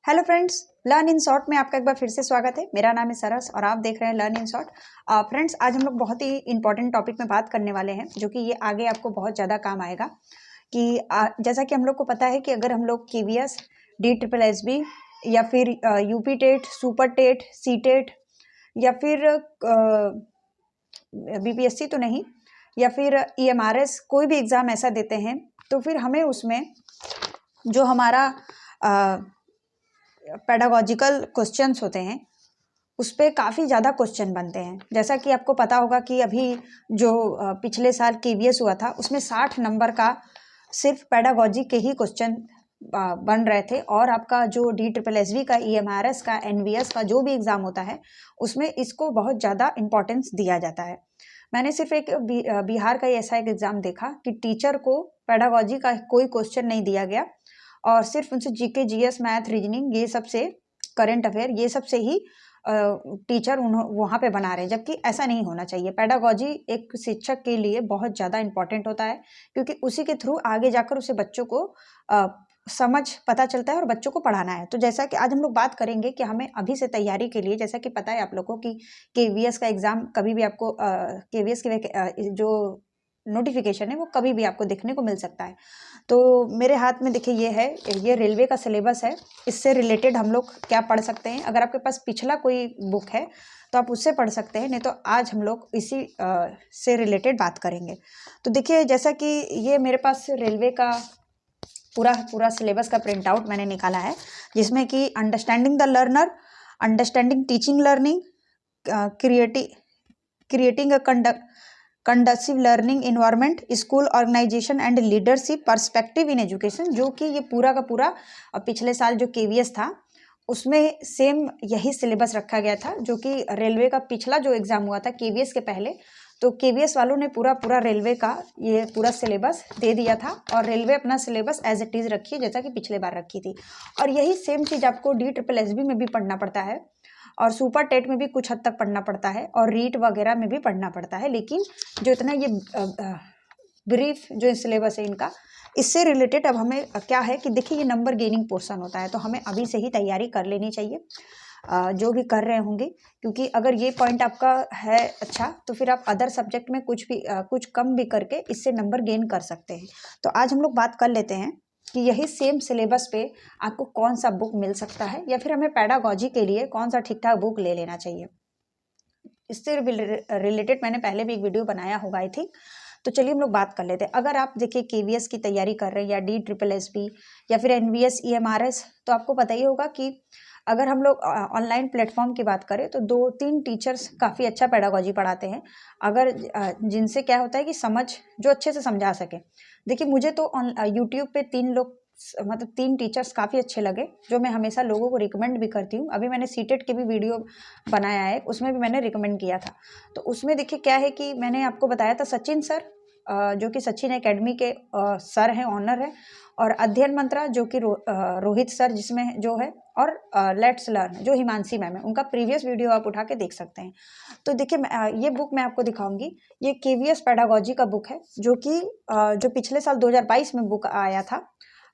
Hello friends, learn in short में आपका एक बार फिर से स्वागत है। मेरा नाम है सरस और आप देख रहे हैं लर्न इन शॉर्ट। फ्रेंड्स, आज हम लोग बहुत ही इंपॉर्टेंट टॉपिक में बात करने वाले हैं, जो कि ये आगे आपको बहुत ज़्यादा काम आएगा। कि जैसा कि हम लोग को पता है कि अगर हम लोग केवीएस, DSSB या फिर UP TET, super TET, C TET या फिर बीपीएससी तो नहीं, या फिर EMRS कोई भी एग्ज़ाम ऐसा देते हैं, तो फिर हमें उसमें जो हमारा पेडागोजिकल क्वेश्चंस होते हैं उस पर काफ़ी ज़्यादा क्वेश्चन बनते हैं। जैसा कि आपको पता होगा कि अभी जो पिछले साल केवीएस हुआ था उसमें 60 नंबर का सिर्फ पेडागोजी के ही क्वेश्चन बन रहे थे, और आपका जो DSSB का, EMRS का, NVS का जो भी एग्ज़ाम होता है उसमें इसको बहुत ज़्यादा इम्पोर्टेंस दिया जाता है। मैंने सिर्फ एक बिहार का ही ऐसा एक एग्ज़ाम देखा कि टीचर को पेडागोजी का कोई क्वेश्चन नहीं दिया गया और सिर्फ उनसे जीके, जीएस, मैथ, रीजनिंग, ये सब से, करंट अफेयर, ये सब से ही टीचर वहाँ पे बना रहे हैं, जबकि ऐसा नहीं होना चाहिए। पेडागोजी एक शिक्षक के लिए बहुत ज़्यादा इंपॉर्टेंट होता है, क्योंकि उसी के थ्रू आगे जाकर उसे बच्चों को समझ पता चलता है और बच्चों को पढ़ाना है। तो जैसा कि आज हम लोग बात करेंगे कि हमें अभी से तैयारी के लिए, जैसा कि पता है आप लोगों को कि केवीएस का एग्ज़ाम कभी भी आपको केवीएस के जो नोटिफिकेशन है वो कभी भी आपको देखने को मिल सकता है। तो मेरे हाथ में देखिए ये है, ये रेलवे का सिलेबस है। इससे रिलेटेड हम लोग क्या पढ़ सकते हैं? अगर आपके पास पिछला कोई बुक है तो आप उससे पढ़ सकते हैं, नहीं तो आज हम लोग इसी से रिलेटेड बात करेंगे। तो देखिए, जैसा कि ये मेरे पास रेलवे का पूरा सिलेबस का प्रिंट आउट मैंने निकाला है, जिसमें कि understanding the learner, understanding teaching learning, creating a conducive learning environment, school organisation and leadership, perspective in education, जो कि ये पूरा का पूरा पिछले साल जो केवीएस था उसमें सेम यही सिलेबस रखा गया था, जो कि रेलवे का पिछला जो एग्ज़ाम हुआ था केवीएस के पहले, तो केवीएस वालों ने पूरा रेलवे का ये पूरा सिलेबस दे दिया था, और रेलवे अपना सिलेबस एज इट इज़ रखी है जैसा कि पिछले बार रखी थी। और यही सेम चीज़ आपको DSSB में भी पढ़ना पड़ता है, और सुपर टेट में भी कुछ हद तक पढ़ना पड़ता है, और रीट वगैरह में भी पढ़ना पड़ता है। लेकिन जो इतना ये ब्रीफ जो सिलेबस है इनका, इससे रिलेटेड अब हमें क्या है कि देखिए, ये नंबर गेनिंग पोर्शन होता है, तो हमें अभी से ही तैयारी कर लेनी चाहिए, जो भी कर रहे होंगे, क्योंकि अगर ये पॉइंट आपका है अच्छा, तो फिर आप अदर सब्जेक्ट में कुछ कम भी करके इससे नंबर गेन कर सकते हैं। तो आज हम लोग बात कर लेते हैं कि यही सेम सिलेबस पे आपको कौन सा बुक मिल सकता है, या फिर हमें पेडागोजी के लिए कौन सा ठीक ठाक बुक ले लेना चाहिए। इससे रिलेटेड मैंने पहले भी एक वीडियो बनाया होगा आई थिंक। तो चलिए हम लोग बात कर लेते हैं। अगर आप देखिए केवीएस की तैयारी कर रहे हैं, या DSSB या फिर NVS, EMRS, तो आपको पता ही होगा कि अगर हम लोग ऑनलाइन प्लेटफॉर्म की बात करें तो 2-3 टीचर्स काफ़ी अच्छा पेडागोजी पढ़ाते हैं, अगर जिनसे क्या होता है कि समझ, जो अच्छे से समझा सके। देखिए, मुझे तो यूट्यूब पे 3 लोग, मतलब 3 टीचर्स काफ़ी अच्छे लगे, जो मैं हमेशा लोगों को रिकमेंड भी करती हूँ। अभी मैंने सीटेट के भी वीडियो बनाया है, उसमें भी मैंने रिकमेंड किया था। तो उसमें देखिए क्या है कि मैंने आपको बताया था सचिन सर, जो कि सचिन एकेडमी के सर हैं, ऑनर हैं, और अध्ययन मंत्रा जो कि रोहित सर जिसमें जो है, और लेट्स लर्न जो हिमांशी मैम है, उनका प्रीवियस वीडियो आप उठा के देख सकते हैं। तो देखिए, ये बुक मैं आपको दिखाऊंगी। ये केवीएस पेडागोजी का बुक है, जो कि जो पिछले साल 2022 में बुक आया था,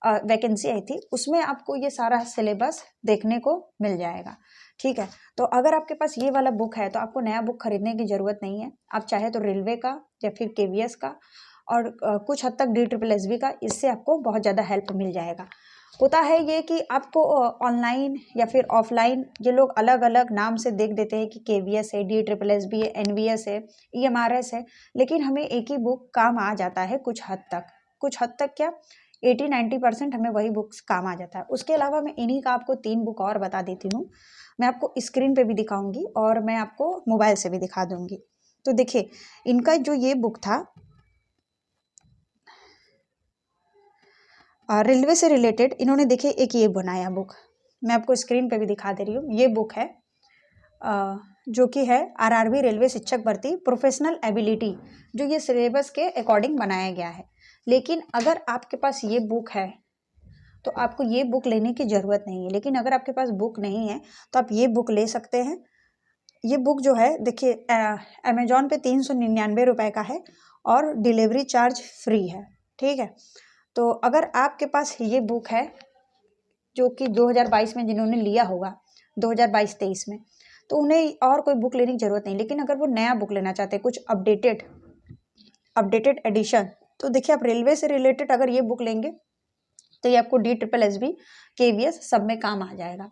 वैकेंसी आई थी, उसमें आपको ये सारा सिलेबस देखने को मिल जाएगा। ठीक है, तो अगर आपके पास ये वाला बुक है तो आपको नया बुक खरीदने की ज़रूरत नहीं है। आप चाहे तो रेलवे का या फिर केवीएस का, और कुछ हद तक DSSB का, इससे आपको बहुत ज़्यादा हेल्प मिल जाएगा। होता है ये कि आपको ऑनलाइन या फिर ऑफलाइन ये लोग अलग अलग नाम से देख देते हैं कि केवीएस है, DSSB है, NVS है, EMRS है, लेकिन हमें एक ही बुक काम आ जाता है कुछ हद तक क्या, 80-90% हमें वही बुक्स काम आ जाता है। उसके अलावा मैं इन्हीं का आपको 3 बुक और बता देती हूँ। मैं आपको स्क्रीन पे भी दिखाऊंगी और मैं आपको मोबाइल से भी दिखा दूंगी। तो देखिए, इनका जो ये बुक था रेलवे से रिलेटेड, इन्होंने देखिए एक ये बनाया बुक, मैं आपको स्क्रीन पे भी दिखा दे रही हूँ। ये बुक है जो कि है RRB रेलवे शिक्षक भर्ती प्रोफेशनल एबिलिटी, जो ये सिलेबस के अकॉर्डिंग बनाया गया है। लेकिन अगर आपके पास ये बुक है तो आपको ये बुक लेने की ज़रूरत नहीं है, लेकिन अगर आपके पास बुक नहीं है तो आप ये बुक ले सकते हैं। ये बुक जो है देखिए, अमेजोन पे 399 रुपये का है, और डिलीवरी चार्ज फ्री है। ठीक है, तो अगर आपके पास ये बुक है जो कि 2022 में जिन्होंने लिया होगा 2022-23 में, तो उन्हें और कोई बुक लेने की ज़रूरत नहीं। लेकिन अगर वो नया बुक लेना चाहते हैं, कुछ अपडेटेड एडिशन, तो देखिए आप रेलवे से रिलेटेड अगर ये बुक लेंगे तो ये आपको DSSB KVS सब में काम आ जाएगा।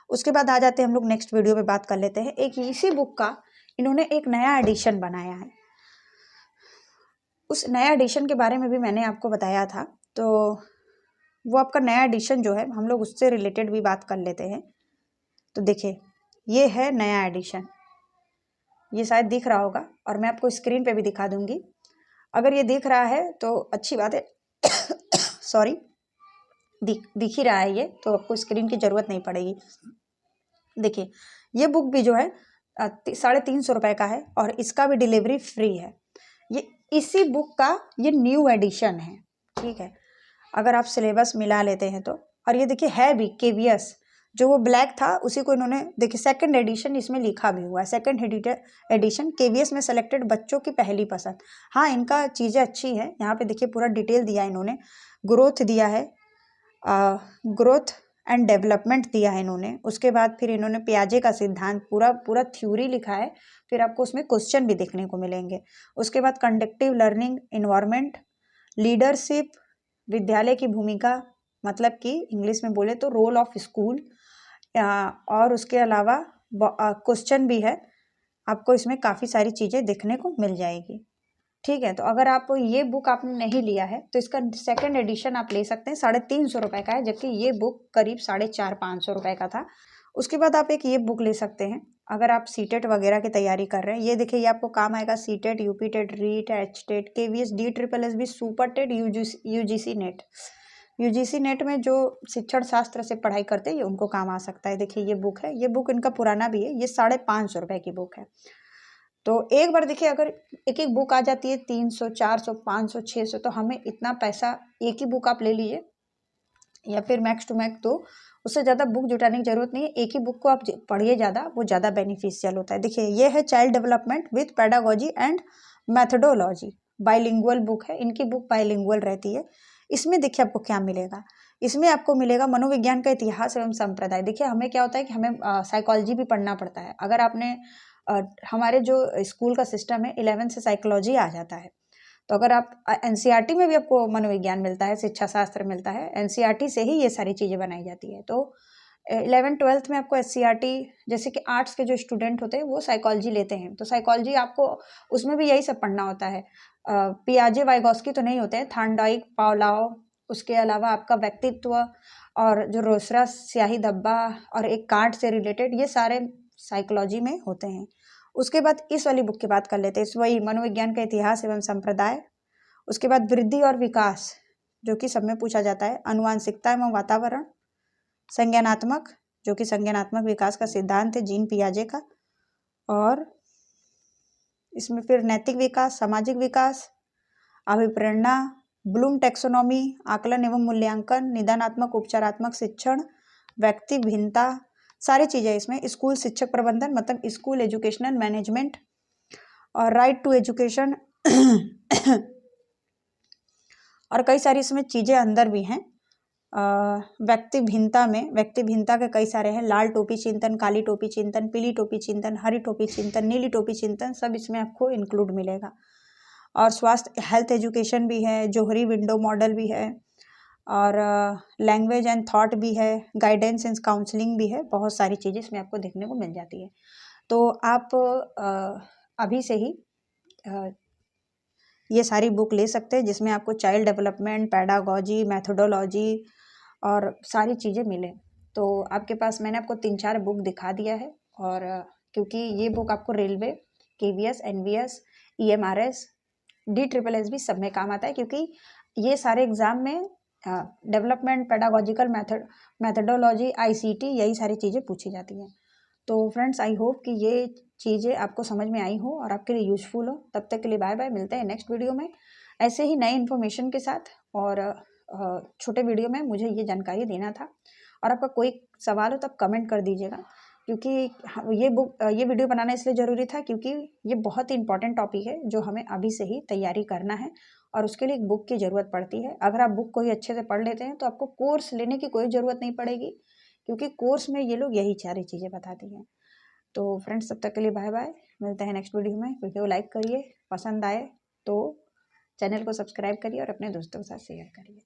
उसके बाद आ जाते हैं हम लोग नेक्स्ट वीडियो में बात कर लेते हैं, एक इसी बुक का इन्होंने एक नया एडिशन बनाया है। उस नया एडिशन के बारे में भी मैंने आपको बताया था, तो वो आपका नया एडिशन जो है हम लोग उससे रिलेटेड भी बात कर लेते हैं। तो देखिए ये है नया एडिशन, ये शायद दिख रहा होगा और मैं आपको स्क्रीन पे भी दिखा दूंगी। अगर ये दिख रहा है तो अच्छी बात है सॉरी, दिख ही रहा है ये, तो आपको स्क्रीन की ज़रूरत नहीं पड़ेगी। देखिए ये बुक भी जो है 350 रुपये का है और इसका भी डिलीवरी फ्री है। ये इसी बुक का ये न्यू एडिशन है, ठीक है, अगर आप सिलेबस मिला लेते हैं तो। और ये देखिए है भी KVS, जो वो ब्लैक था उसी को इन्होंने देखिए सेकंड एडिशन इसमें लिखा भी हुआ है, सेकंड एडिशन KVS में सेलेक्टेड बच्चों की पहली पसंद। हाँ इनका चीज़ें अच्छी है, यहाँ पे देखिए पूरा डिटेल दिया है इन्होंने, ग्रोथ दिया है, ग्रोथ एंड डेवलपमेंट दिया है इन्होंने। उसके बाद फिर इन्होंने पियाजे का सिद्धांत पूरा थ्योरी लिखा है, फिर आपको उसमें क्वेश्चन भी देखने को मिलेंगे। उसके बाद कंडक्टिव लर्निंग इन्वायरमेंट, लीडरशिप, विद्यालय की भूमिका, मतलब कि इंग्लिश में बोले तो रोल ऑफ स्कूल, और उसके अलावा क्वेश्चन भी है, आपको इसमें काफ़ी सारी चीज़ें देखने को मिल जाएगी, ठीक है। तो अगर आप ये बुक आपने नहीं लिया है तो इसका सेकंड एडिशन आप ले सकते हैं, 350 रुपये का है, जबकि ये बुक करीब 450-500 रुपये का था। उसके बाद आप एक ये बुक ले सकते हैं अगर आप सीटेट वगैरह की तैयारी कर रहे हैं। ये देखिए ये आपको काम आएगा, CTET, UP TET, REET, HTET, KVS, DSSB, super TET, UGC NET में जो शिक्षण शास्त्र से पढ़ाई करते हैं ये उनको काम आ सकता है। देखिए ये बुक है, ये बुक इनका पुराना भी है, ये 550 रुपये की बुक है। तो एक बार देखिए अगर एक बुक आ जाती है 300, 400, 500, 600, तो हमें इतना पैसा, एक ही बुक आप ले लीजिए या फिर मैक्स टू मैक्स तो उससे ज़्यादा बुक जुटाने की जरूरत नहीं है, एक ही बुक को आप पढ़िए ज़्यादा, वो ज़्यादा बेनिफिशियल होता है। देखिए ये है child development with pedagogy and methodology, bilingual book है, इनकी बुक बाइलिंगुअल रहती है। इसमें देखिए आपको क्या मिलेगा, इसमें आपको मिलेगा मनोविज्ञान का इतिहास एवं संप्रदाय। देखिए हमें क्या होता है कि हमें साइकोलॉजी भी पढ़ना पड़ता है। अगर आपने हमारे जो स्कूल का सिस्टम है 11th से साइकोलॉजी आ जाता है, तो अगर आप NCERT में भी आपको मनोविज्ञान मिलता है, शिक्षा शास्त्र मिलता है, NCERT से ही ये सारी चीज़ें बनाई जाती है। तो 11th-12th में आपको SCERT, जैसे कि आर्ट्स के जो स्टूडेंट होते हैं वो साइकोलॉजी लेते हैं, तो साइकोलॉजी आपको उसमें भी यही सब पढ़ना होता है। पियाजे वाइगोस्की तो नहीं होते हैं, थार्नडाइक, पावलोव, उसके अलावा आपका व्यक्तित्व और जो रोसरा स्याही धब्बा और एक कार्ड से रिलेटेड, ये सारे साइकोलॉजी में होते हैं। उसके बाद इस वाली बुक की बात कर लेते हैं, वही मनोविज्ञान का इतिहास एवं संप्रदाय। उसके बाद वृद्धि और विकास, जो कि सब में पूछा जाता है, अनुवांशिकता एवं वातावरण, संज्ञानात्मक, जो कि संज्ञानात्मक विकास का सिद्धांत है जीन पियाजे का, और इसमें फिर नैतिक विकास, सामाजिक विकास, अभिप्रेरणा, ब्लूम टैक्सोनॉमी, आकलन एवं मूल्यांकन, निदानात्मक उपचारात्मक शिक्षण, व्यक्ति भिन्नता, सारी चीज़ें इसमें, स्कूल शिक्षक प्रबंधन मतलब स्कूल एजुकेशनल मैनेजमेंट, और राइट टू एजुकेशन और कई सारी इसमें चीज़ें अंदर भी हैं। व्यक्ति भिन्नता में, व्यक्ति भिन्नता के कई सारे हैं, लाल टोपी चिंतन, काली टोपी चिंतन, पीली टोपी चिंतन, हरी टोपी चिंतन, नीली टोपी चिंतन, सब इसमें आपको इंक्लूड मिलेगा। और स्वास्थ्य हेल्थ एजुकेशन भी है, जोहरी विंडो मॉडल भी है, और लैंग्वेज एंड थॉट भी है, गाइडेंस एंड काउंसलिंग भी है, बहुत सारी चीज़ें इसमें आपको देखने को मिल जाती है। तो आप अभी से ही ये सारी बुक ले सकते हैं, जिसमें आपको चाइल्ड डेवलपमेंट, पेडागोजी, मैथडोलॉजी और सारी चीज़ें मिलें। तो आपके पास मैंने आपको 3-4 बुक दिखा दिया है, और क्योंकि ये बुक आपको railway, KVS, NVS, EMRS, DSSB सब में काम आता है, क्योंकि ये सारे एग्ज़ाम में डेवलपमेंट, पेडागोजिकल मैथडोलॉजी, ICT, यही सारी चीज़ें पूछी जाती हैं। तो फ्रेंड्स आई होप कि ये चीज़ें आपको समझ में आई हो और आपके लिए यूज़फुल हो। तब तक के लिए बाय बाय, मिलते हैं नेक्स्ट वीडियो में ऐसे ही नए इन्फॉर्मेशन के साथ। और छोटे वीडियो में मुझे ये जानकारी देना था, और आपका कोई सवाल हो तब कमेंट कर दीजिएगा। क्योंकि ये वीडियो बनाना इसलिए ज़रूरी था क्योंकि ये बहुत ही इंपॉर्टेंट टॉपिक है जो हमें अभी से ही तैयारी करना है और उसके लिए एक बुक की ज़रूरत पड़ती है। अगर आप बुक को ही अच्छे से पढ़ लेते हैं तो आपको कोर्स लेने की कोई ज़रूरत नहीं पड़ेगी, क्योंकि कोर्स में ये लोग यही सारी चीज़ें बताती हैं। तो फ्रेंड्स, तब तक के लिए बाय बाय, मिलते हैं नेक्स्ट वीडियो में। वीडियो को लाइक करिए, पसंद आए तो चैनल को सब्सक्राइब करिए और अपने दोस्तों के साथ शेयर करिए।